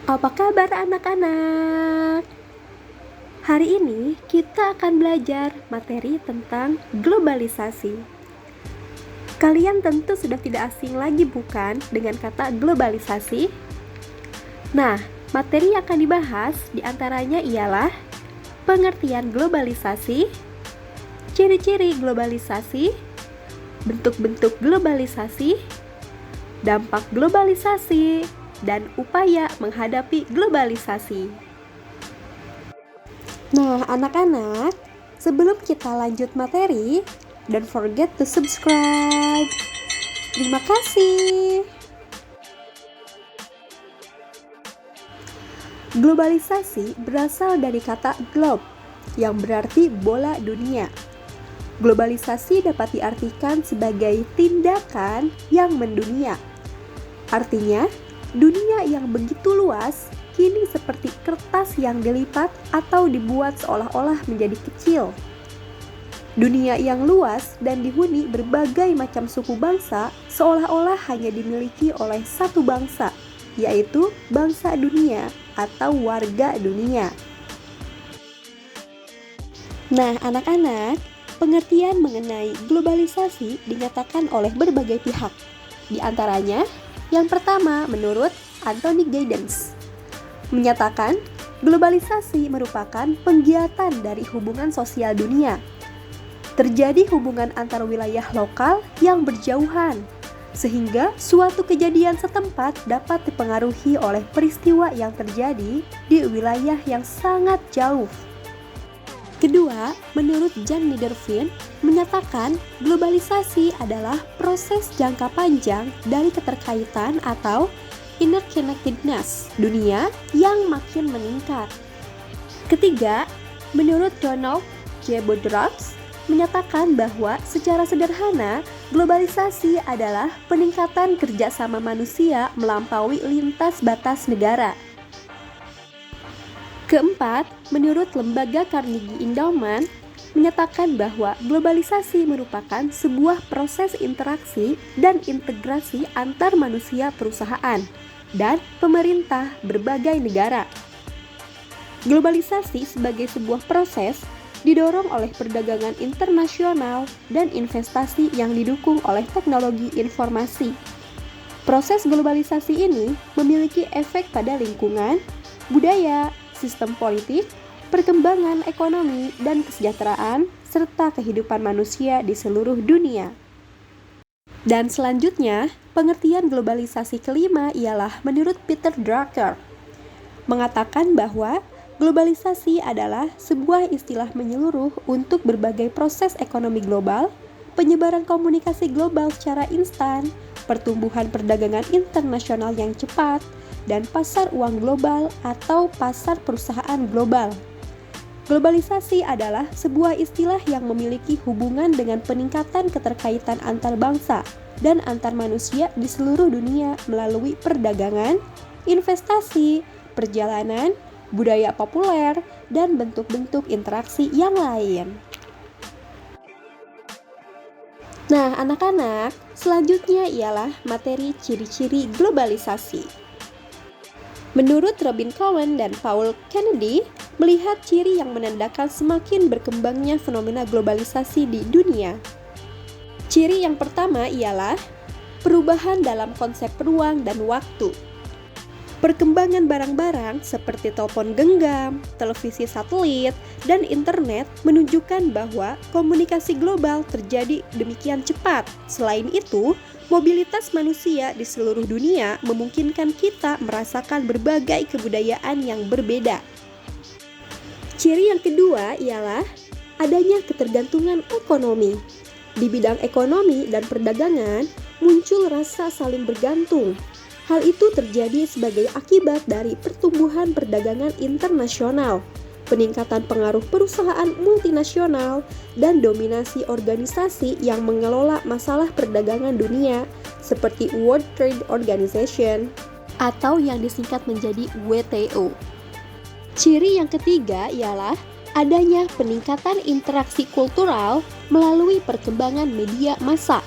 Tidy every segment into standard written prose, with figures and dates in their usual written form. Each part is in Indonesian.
Apa kabar anak-anak? Hari ini kita akan belajar materi tentang globalisasi. Kalian tentu sudah tidak asing lagi bukan dengan kata globalisasi? Nah, materi yang akan dibahas diantaranya ialah pengertian globalisasi, ciri-ciri globalisasi, bentuk-bentuk globalisasi, dampak globalisasi, dan upaya menghadapi globalisasi. Nah, anak-anak, sebelum kita lanjut materi, don't forget to subscribe. Terima kasih. Globalisasi berasal dari kata globe, yang berarti bola dunia. Globalisasi dapat diartikan sebagai tindakan yang mendunia. Artinya, dunia yang begitu luas kini seperti kertas yang dilipat atau dibuat seolah-olah menjadi kecil. Dunia yang luas dan dihuni berbagai macam suku bangsa seolah-olah hanya dimiliki oleh satu bangsa, yaitu bangsa dunia atau warga dunia. Nah, anak-anak, pengertian mengenai globalisasi dinyatakan oleh berbagai pihak. Di antaranya, yang pertama menurut Anthony Giddens, menyatakan globalisasi merupakan penggiatan dari hubungan sosial dunia. Terjadi hubungan antar wilayah lokal yang berjauhan, sehingga suatu kejadian setempat dapat dipengaruhi oleh peristiwa yang terjadi di wilayah yang sangat jauh. Kedua, menurut Jan Niederveen, menyatakan globalisasi adalah proses jangka panjang dari keterkaitan atau interconnectedness dunia yang makin meningkat. Ketiga, menurut Donald J. Boudreaux, menyatakan bahwa secara sederhana, globalisasi adalah peningkatan kerjasama manusia melampaui lintas batas negara. Keempat, menurut lembaga Carnegie Endowment, menyatakan bahwa globalisasi merupakan sebuah proses interaksi dan integrasi antar manusia perusahaan dan pemerintah berbagai negara. Globalisasi sebagai sebuah proses didorong oleh perdagangan internasional dan investasi yang didukung oleh teknologi informasi. Proses globalisasi ini memiliki efek pada lingkungan, budaya, sistem politik, perkembangan ekonomi dan kesejahteraan, serta kehidupan manusia di seluruh dunia. Dan selanjutnya, pengertian globalisasi kelima ialah menurut Peter Drucker, mengatakan bahwa globalisasi adalah sebuah istilah menyeluruh untuk berbagai proses ekonomi global, penyebaran komunikasi global secara instan, pertumbuhan perdagangan internasional yang cepat, dan pasar uang global atau pasar perusahaan global. Globalisasi adalah sebuah istilah yang memiliki hubungan dengan peningkatan keterkaitan antar bangsa dan antar manusia di seluruh dunia melalui perdagangan, investasi, perjalanan, budaya populer, dan bentuk-bentuk interaksi yang lain. Nah, anak-anak, selanjutnya ialah materi ciri-ciri globalisasi. Menurut Robin Cohen dan Paul Kennedy, melihat ciri yang menandakan semakin berkembangnya fenomena globalisasi di dunia. Ciri yang pertama ialah perubahan dalam konsep ruang dan waktu. Perkembangan barang-barang seperti telepon genggam, televisi satelit, dan internet menunjukkan bahwa komunikasi global terjadi demikian cepat. Selain itu, mobilitas manusia di seluruh dunia memungkinkan kita merasakan berbagai kebudayaan yang berbeda. Ciri yang kedua ialah adanya ketergantungan ekonomi. Di bidang ekonomi dan perdagangan, muncul rasa saling bergantung. Hal itu terjadi sebagai akibat dari pertumbuhan perdagangan internasional, peningkatan pengaruh perusahaan multinasional, dan dominasi organisasi yang mengelola masalah perdagangan dunia seperti World Trade Organization atau yang disingkat menjadi WTO. Ciri yang ketiga ialah adanya peningkatan interaksi kultural melalui perkembangan media massa.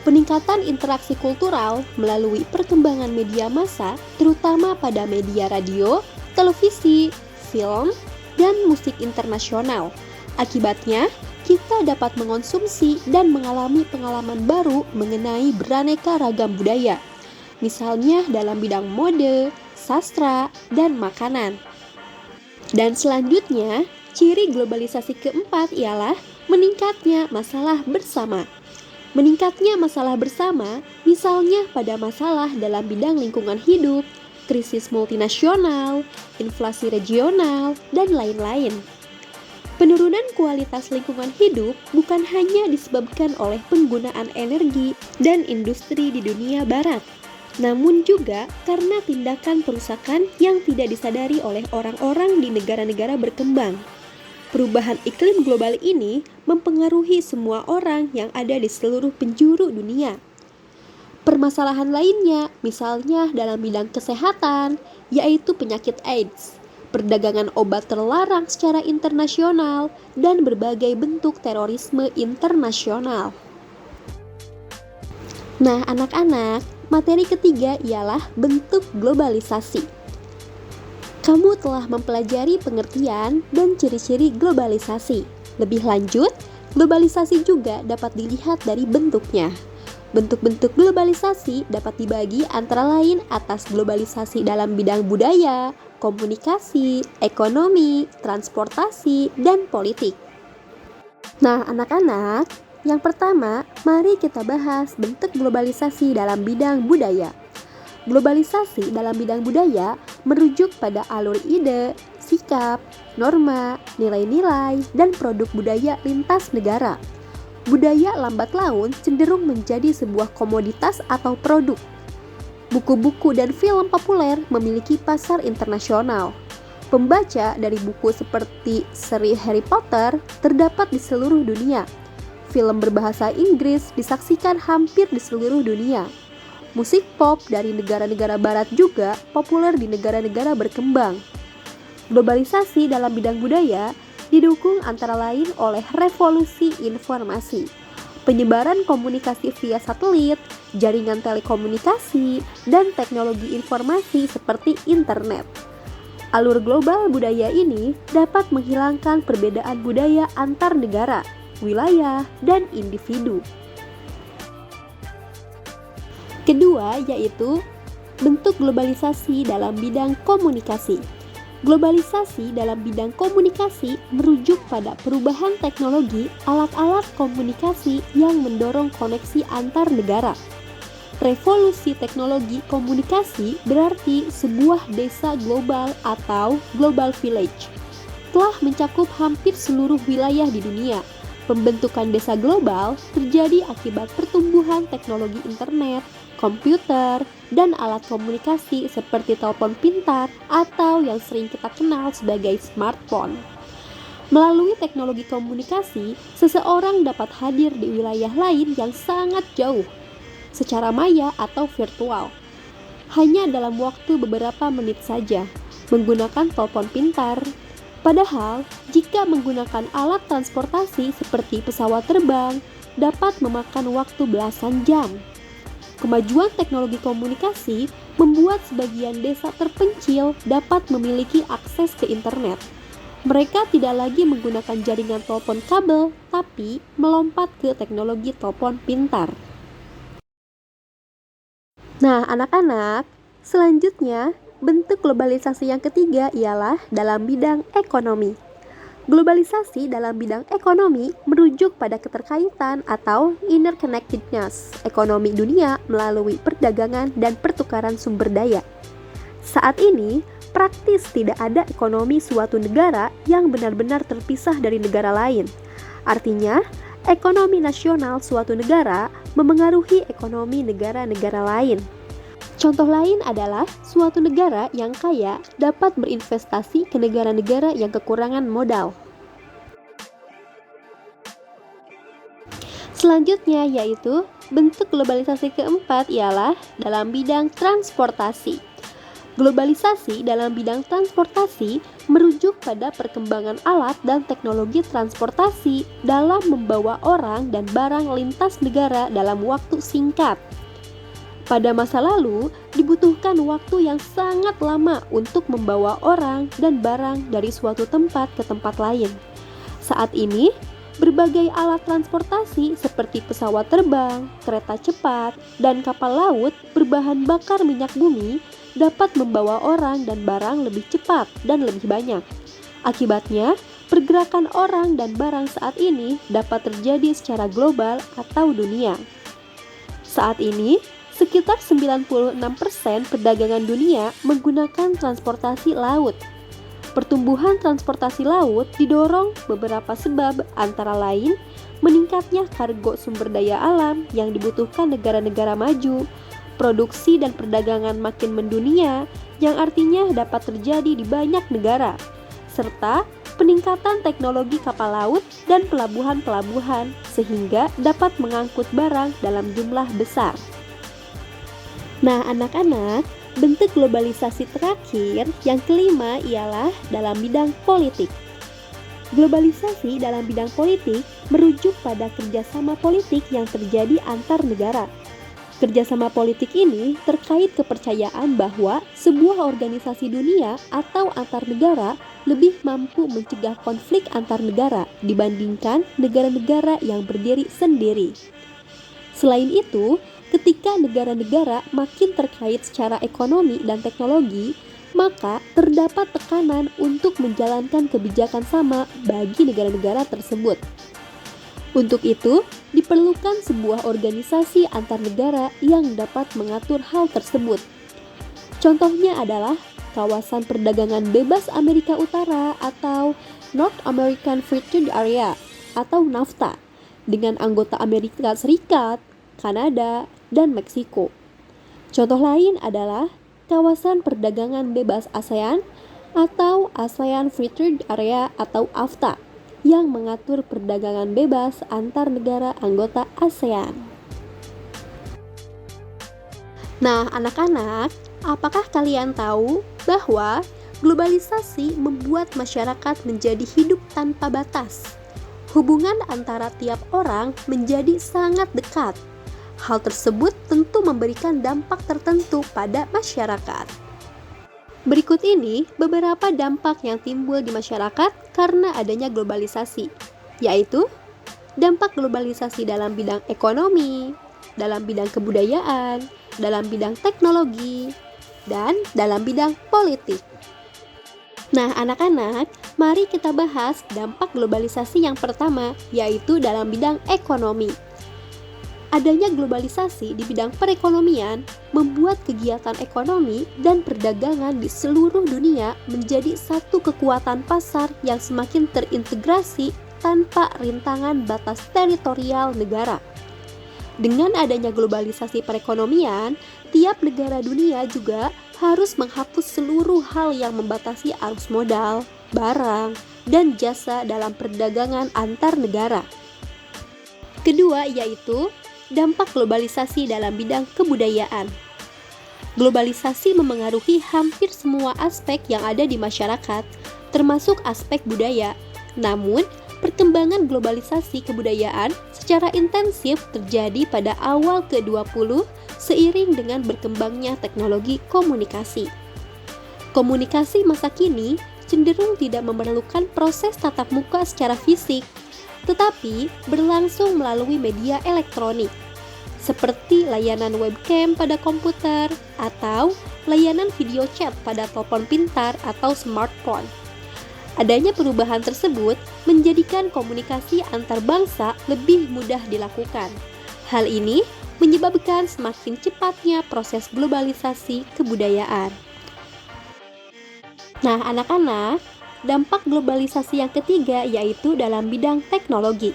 Peningkatan interaksi kultural melalui perkembangan media massa, terutama pada media radio, televisi, film, dan musik internasional. Akibatnya, kita dapat mengonsumsi dan mengalami pengalaman baru mengenai beraneka ragam budaya, misalnya dalam bidang mode, sastra, dan makanan. Dan selanjutnya, ciri globalisasi keempat ialah meningkatnya masalah bersama. Meningkatnya masalah bersama, misalnya pada masalah dalam bidang lingkungan hidup, krisis multinasional, inflasi regional, dan lain-lain. Penurunan kualitas lingkungan hidup bukan hanya disebabkan oleh penggunaan energi dan industri di dunia barat, namun juga karena tindakan perusakan yang tidak disadari oleh orang-orang di negara-negara berkembang. Perubahan iklim global ini mempengaruhi semua orang yang ada di seluruh penjuru dunia. Permasalahan lainnya, misalnya dalam bidang kesehatan, yaitu penyakit AIDS, perdagangan obat terlarang secara internasional, dan berbagai bentuk terorisme internasional. Nah, anak-anak, materi ketiga ialah bentuk globalisasi. Kamu telah mempelajari pengertian dan ciri-ciri globalisasi. Lebih lanjut, globalisasi juga dapat dilihat dari bentuknya. Bentuk-bentuk globalisasi dapat dibagi antara lain atas globalisasi dalam bidang budaya, komunikasi, ekonomi, transportasi, dan politik. Nah, anak-anak, yang pertama, mari kita bahas bentuk globalisasi dalam bidang budaya. Globalisasi dalam bidang budaya merujuk pada alur ide, sikap, norma, nilai-nilai, dan produk budaya lintas negara. Budaya lambat laun cenderung menjadi sebuah komoditas atau produk. Buku-buku dan film populer memiliki pasar internasional. Pembaca dari buku seperti seri Harry Potter terdapat di seluruh dunia. Film berbahasa Inggris disaksikan hampir di seluruh dunia. Musik pop dari negara-negara barat juga populer di negara-negara berkembang. Globalisasi dalam bidang budaya didukung antara lain oleh revolusi informasi, penyebaran komunikasi via satelit, jaringan telekomunikasi, dan teknologi informasi seperti internet. Alur global budaya ini dapat menghilangkan perbedaan budaya antar negara, wilayah, dan individu. Kedua, yaitu bentuk globalisasi dalam bidang komunikasi. Globalisasi dalam bidang komunikasi merujuk pada perubahan teknologi alat-alat komunikasi yang mendorong koneksi antar negara. Revolusi teknologi komunikasi berarti sebuah desa global atau global village telah mencakup hampir seluruh wilayah di dunia. Pembentukan desa global terjadi akibat pertumbuhan teknologi internet, komputer, dan alat komunikasi seperti telepon pintar atau yang sering kita kenal sebagai smartphone. Melalui teknologi komunikasi, seseorang dapat hadir di wilayah lain yang sangat jauh, secara maya atau virtual, hanya dalam waktu beberapa menit saja, menggunakan telepon pintar. Padahal, jika menggunakan alat transportasi seperti pesawat terbang, dapat memakan waktu belasan jam. Kemajuan teknologi komunikasi membuat sebagian desa terpencil dapat memiliki akses ke internet. Mereka tidak lagi menggunakan jaringan telepon kabel, tapi melompat ke teknologi telepon pintar. Nah, anak-anak, selanjutnya bentuk globalisasi yang ketiga ialah dalam bidang ekonomi. Globalisasi dalam bidang ekonomi merujuk pada keterkaitan atau interconnectedness ekonomi dunia melalui perdagangan dan pertukaran sumber daya. Saat ini, praktis tidak ada ekonomi suatu negara yang benar-benar terpisah dari negara lain. Artinya, ekonomi nasional suatu negara memengaruhi ekonomi negara-negara lain. Contoh lain adalah suatu negara yang kaya dapat berinvestasi ke negara-negara yang kekurangan modal. Selanjutnya yaitu bentuk globalisasi keempat ialah dalam bidang transportasi. Globalisasi dalam bidang transportasi merujuk pada perkembangan alat dan teknologi transportasi dalam membawa orang dan barang lintas negara dalam waktu singkat. Pada masa lalu, dibutuhkan waktu yang sangat lama untuk membawa orang dan barang dari suatu tempat ke tempat lain. Saat ini, berbagai alat transportasi seperti pesawat terbang, kereta cepat, dan kapal laut berbahan bakar minyak bumi dapat membawa orang dan barang lebih cepat dan lebih banyak. Akibatnya, pergerakan orang dan barang saat ini dapat terjadi secara global atau dunia. Saat ini, sekitar 96% perdagangan dunia menggunakan transportasi laut. Pertumbuhan transportasi laut didorong beberapa sebab, antara lain meningkatnya kargo sumber daya alam yang dibutuhkan negara-negara maju, produksi dan perdagangan makin mendunia yang artinya dapat terjadi di banyak negara, serta peningkatan teknologi kapal laut dan pelabuhan-pelabuhan sehingga dapat mengangkut barang dalam jumlah besar. Nah, anak-anak, bentuk globalisasi terakhir yang kelima ialah dalam bidang politik. Globalisasi dalam bidang politik merujuk pada kerjasama politik yang terjadi antar negara. Kerjasama politik ini terkait kepercayaan bahwa sebuah organisasi dunia atau antar negara lebih mampu mencegah konflik antar negara dibandingkan negara-negara yang berdiri sendiri. Selain itu, ketika negara-negara makin terkait secara ekonomi dan teknologi, maka terdapat tekanan untuk menjalankan kebijakan sama bagi negara-negara tersebut. Untuk itu, diperlukan sebuah organisasi antar negara yang dapat mengatur hal tersebut. Contohnya adalah Kawasan Perdagangan Bebas Amerika Utara atau North American Free Trade Area atau NAFTA dengan anggota Amerika Serikat, Kanada, dan Meksiko. Contoh lain adalah Kawasan Perdagangan Bebas ASEAN atau ASEAN Free Trade Area atau AFTA yang mengatur perdagangan bebas antar negara anggota ASEAN. Nah, anak-anak, apakah kalian tahu bahwa globalisasi membuat masyarakat menjadi hidup tanpa batas? Hubungan antara tiap orang menjadi sangat dekat. Hal tersebut tentu memberikan dampak tertentu pada masyarakat. Berikut ini beberapa dampak yang timbul di masyarakat karena adanya globalisasi, yaitu dampak globalisasi dalam bidang ekonomi, dalam bidang kebudayaan, dalam bidang teknologi, dan dalam bidang politik. Nah, anak-anak, mari kita bahas dampak globalisasi yang pertama, yaitu dalam bidang ekonomi. Adanya globalisasi di bidang perekonomian membuat kegiatan ekonomi dan perdagangan di seluruh dunia menjadi satu kekuatan pasar yang semakin terintegrasi tanpa rintangan batas teritorial negara. Dengan adanya globalisasi perekonomian, tiap negara dunia juga harus menghapus seluruh hal yang membatasi arus modal, barang, dan jasa dalam perdagangan antar negara. Kedua yaitu dampak globalisasi dalam bidang kebudayaan. Globalisasi memengaruhi hampir semua aspek yang ada di masyarakat, termasuk aspek budaya. Namun, perkembangan globalisasi kebudayaan secara intensif terjadi pada awal ke-20 seiring dengan berkembangnya teknologi komunikasi. Komunikasi masa kini cenderung tidak memerlukan proses tatap muka secara fisik, tetapi berlangsung melalui media elektronik, seperti layanan webcam pada komputer atau layanan video chat pada telepon pintar atau smartphone. Adanya perubahan tersebut menjadikan komunikasi antar bangsa lebih mudah dilakukan. Hal ini menyebabkan semakin cepatnya proses globalisasi kebudayaan. Nah, anak-anak, dampak globalisasi yang ketiga yaitu dalam bidang teknologi.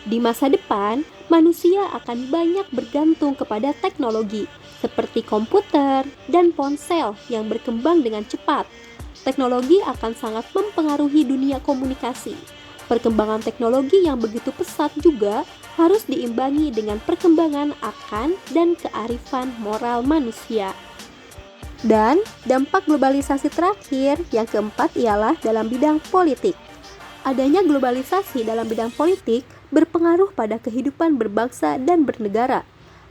Di masa depan, manusia akan banyak bergantung kepada teknologi, seperti komputer dan ponsel yang berkembang dengan cepat. Teknologi akan sangat mempengaruhi dunia komunikasi. Perkembangan teknologi yang begitu pesat juga harus diimbangi dengan perkembangan akan dan kearifan moral manusia. Dan dampak globalisasi terakhir yang keempat ialah dalam bidang politik. Adanya globalisasi dalam bidang politik berpengaruh pada kehidupan berbangsa dan bernegara.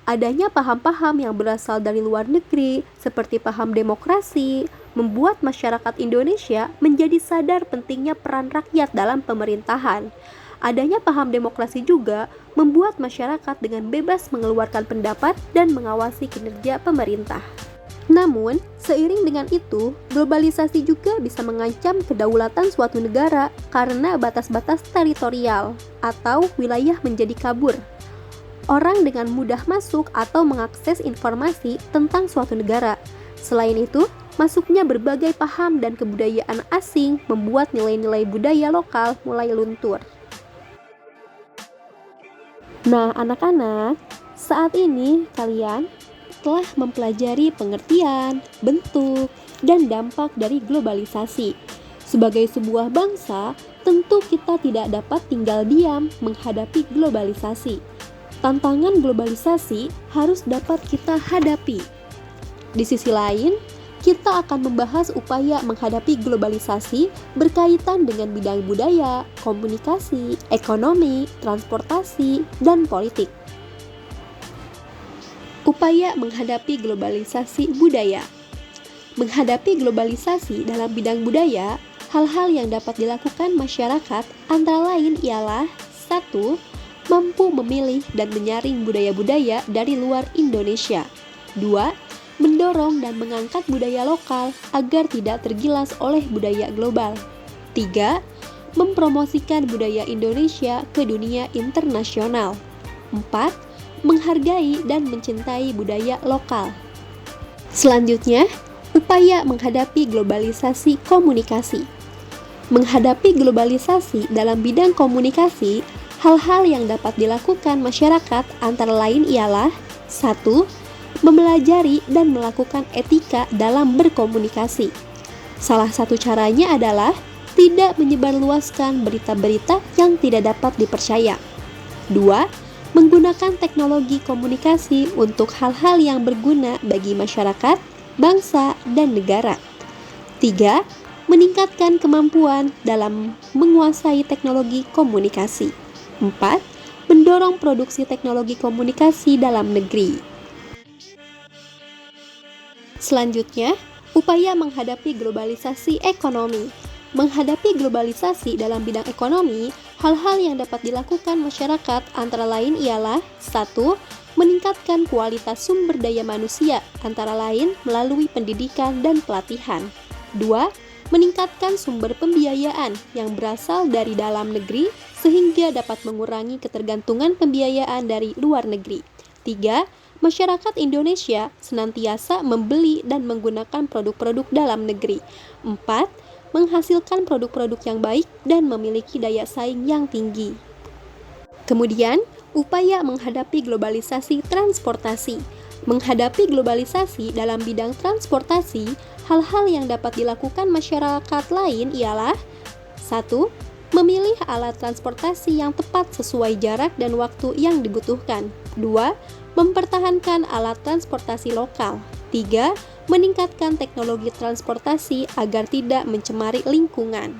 Adanya paham-paham yang berasal dari luar negeri, seperti paham demokrasi, membuat masyarakat Indonesia menjadi sadar pentingnya peran rakyat dalam pemerintahan. Adanya paham demokrasi juga membuat masyarakat dengan bebas mengeluarkan pendapat dan mengawasi kinerja pemerintah. Namun, seiring dengan itu, globalisasi juga bisa mengancam kedaulatan suatu negara karena batas-batas teritorial atau wilayah menjadi kabur. Orang dengan mudah masuk atau mengakses informasi tentang suatu negara. Selain itu, masuknya berbagai paham dan kebudayaan asing membuat nilai-nilai budaya lokal mulai luntur. Nah, anak-anak, saat ini kalian telah mempelajari pengertian, bentuk, dan dampak dari globalisasi. Sebagai sebuah bangsa, tentu kita tidak dapat tinggal diam menghadapi globalisasi. Tantangan globalisasi harus dapat kita hadapi. Di sisi lain, kita akan membahas upaya menghadapi globalisasi berkaitan dengan bidang budaya, komunikasi, ekonomi, transportasi, dan politik. Upaya menghadapi globalisasi budaya. Menghadapi globalisasi dalam bidang budaya, hal-hal yang dapat dilakukan masyarakat antara lain ialah 1. Mampu memilih dan menyaring budaya-budaya dari luar Indonesia. 2. Mendorong dan mengangkat budaya lokal agar tidak tergilas oleh budaya global. 3. Mempromosikan budaya Indonesia ke dunia internasional. 4. Menghargai dan mencintai budaya lokal. Selanjutnya, upaya menghadapi globalisasi komunikasi. Menghadapi globalisasi dalam bidang komunikasi, hal-hal yang dapat dilakukan masyarakat antara lain ialah 1. Mempelajari dan melakukan etika dalam berkomunikasi. Salah satu caranya adalah tidak menyebarluaskan berita-berita yang tidak dapat dipercaya. 2. Menggunakan teknologi komunikasi untuk hal-hal yang berguna bagi masyarakat, bangsa, dan negara. 3. Meningkatkan kemampuan dalam menguasai teknologi komunikasi. 4. Mendorong produksi teknologi komunikasi dalam negeri. Selanjutnya, upaya menghadapi globalisasi ekonomi. Menghadapi globalisasi dalam bidang ekonomi, hal-hal yang dapat dilakukan masyarakat antara lain ialah 1. Meningkatkan kualitas sumber daya manusia, antara lain melalui pendidikan dan pelatihan. 2. Meningkatkan sumber pembiayaan yang berasal dari dalam negeri sehingga dapat mengurangi ketergantungan pembiayaan dari luar negeri. 3. Masyarakat Indonesia senantiasa membeli dan menggunakan produk-produk dalam negeri. 4. Menghasilkan produk-produk yang baik dan memiliki daya saing yang tinggi. Kemudian, upaya menghadapi globalisasi transportasi. Menghadapi globalisasi dalam bidang transportasi, hal-hal yang dapat dilakukan masyarakat lain ialah 1. Memilih alat transportasi yang tepat sesuai jarak dan waktu yang dibutuhkan. 2. Mempertahankan alat transportasi lokal. 3. Meningkatkan teknologi transportasi agar tidak mencemari lingkungan.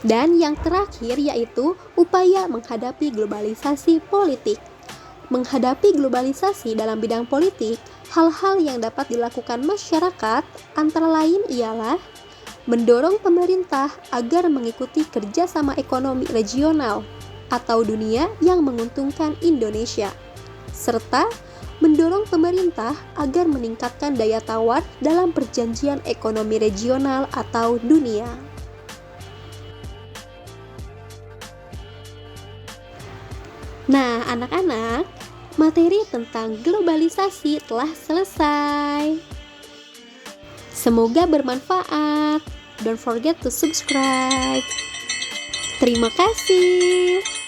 Dan yang terakhir yaitu upaya menghadapi globalisasi politik. Menghadapi globalisasi dalam bidang politik, hal-hal yang dapat dilakukan masyarakat antara lain ialah mendorong pemerintah agar mengikuti kerjasama ekonomi regional atau dunia yang menguntungkan Indonesia, serta mendorong pemerintah agar meningkatkan daya tawar dalam perjanjian ekonomi regional atau dunia. Nah, anak-anak, materi tentang globalisasi telah selesai. Semoga bermanfaat. Don't forget to subscribe. Terima kasih.